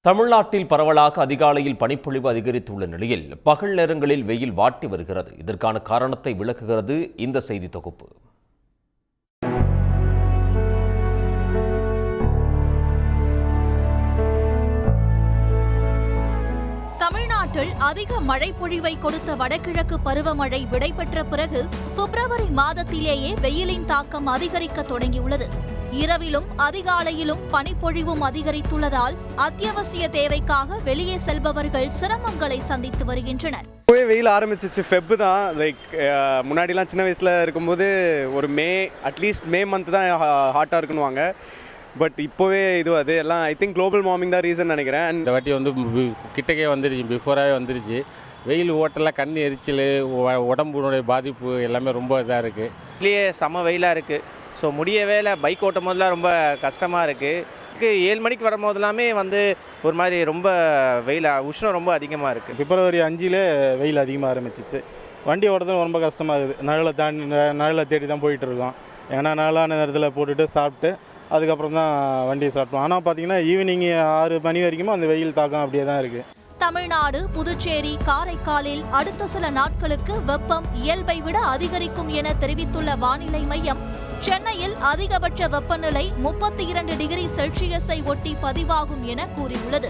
தமிழ்நாட்டில் பரவலாக அதிகாலையில் பனிப்பொழிவு அதிகரித்துள்ள நிலையில் பகல் நேரங்களில் வெயில் வாட்டி வருகிறது. இதற்கான காரணத்தை விளக்குகிறது இந்த செய்தி தொகுப்பு. தமிழ்நாட்டில் அதிக மழைப்பொழிவை கொடுத்த வடகிழக்கு பருவமழை விடைபெற்ற பிறகு பிப்ரவரி மாதத்திலேயே வெயிலின் தாக்கம் அதிகரிக்க தொடங்கியுள்ளது. இரவிலும் அதிகாலையிலும் பனிப்பொழிவும் அதிகரித்துள்ளதால் அத்தியாவசிய தேவைக்காக வெளியே செல்பவர்கள் சிரமங்களை சந்தித்து வருகின்றனர். வெயில் ஆரம்பிச்சிச்சு. ஃபெப் தான். முன்னாடிலாம் சின்ன வயசில் இருக்கும்போது ஒரு அட்லீஸ்ட் மே மந்த் தான் ஹாட்டாக இருக்குன்னுவாங்க. பட் இப்போவே அது எல்லாம் ஐ திங்க் குளோபல் வார்மிங் தான் ரீசன் நினைக்கிறேன். இந்த வாட்டி கிட்டக்கே வந்துருச்சு, பிஃபோராகவே வந்துருச்சு. வெயில் ஓட்டெல்லாம் கண் எரிச்சல், உடம்புனுடைய பாதிப்பு எல்லாமே ரொம்ப இதாக இருக்குது. இதுலேயே செம்ம வெயிலாக இருக்குது. ஸோ முடியவே இல்லை. பைக் ஓட்டும் போதெல்லாம் ரொம்ப கஷ்டமாக இருக்குது. 7 மணிக்கு வரும்போதெல்லாமே ஒரு மாதிரி ரொம்ப உஷ்ணம் ரொம்ப அதிகமாக இருக்குது. பிப்ரவரி 5 வெயில் அதிகமாக ஆரம்பிச்சிச்சு. வண்டி ஓட்டுறது ரொம்ப கஷ்டமாக இருக்குது. நிழலை தேடி தான் போயிட்டுருக்கோம். ஏன்னா நிழலான நேரத்தில் போட்டுட்டு சாப்பிட்டு அதுக்கப்புறம் தான் வண்டியை சாப்பிட்டோம். ஆனால் பார்த்தீங்கன்னா ஈவினிங் 6 மணி வரைக்கும் அந்த வெயில் தாக்கம் அப்படியே தான் இருக்குது. தமிழ்நாடு, புதுச்சேரி, காரைக்காலில் அடுத்த சில நாட்களுக்கு வெப்பம் இயல்பை விட அதிகரிக்கும் என தெரிவித்துள்ள வானிலை மையம், சென்னையில் அதிகபட்ச வெப்பநிலை 32 டிகிரி செல்சியஸை ஒட்டி பதிவாகும் என கூறியுள்ளது.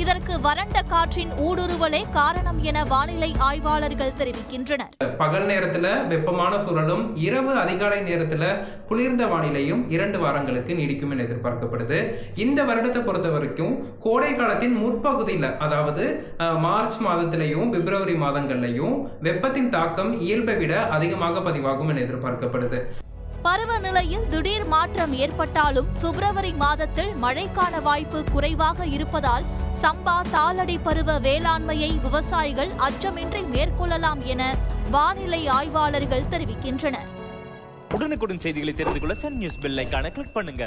இதற்கு வறண்ட காற்றின் ஊடுருவலே காரணம் என வானிலை ஆய்வாளர்கள் தெரிவிக்கின்றனர். பகல் நேரத்துல வெப்பமான சூழலும் இரவு அதிகாலை நேரத்துல குளிர்ந்த வானிலையும் 2 வாரங்களுக்கு நீடிக்கும் என எதிர்பார்க்கப்படுது. இந்த வருடத்தை பொறுத்த வரைக்கும் கோடை காலத்தின் முற்பகுதியில், அதாவது மார்ச் மாதத்திலையும் பிப்ரவரி மாதங்கள்லையும் வெப்பத்தின் தாக்கம் இயல்பை விட அதிகமாக பதிவாகும் என எதிர்பார்க்கப்படுது. பருவநிலையில் திடீர் மாற்றம் ஏற்பட்டாலும் பிப்ரவரி மாதத்தில் மழைக்கான வாய்ப்பு குறைவாக இருப்பதால் சம்பா, தாளடி பருவ வேளாண்மையை விவசாயிகள் அச்சமின்றி மேற்கொள்ளலாம் என வானிலை ஆய்வாளர்கள் தெரிவிக்கின்றனர். உடனுக்குடன் செய்திகளை தெரிந்து கொள்ள சன் நியூஸ் பெல் ஐகானை கிளிக் பண்ணுங்க.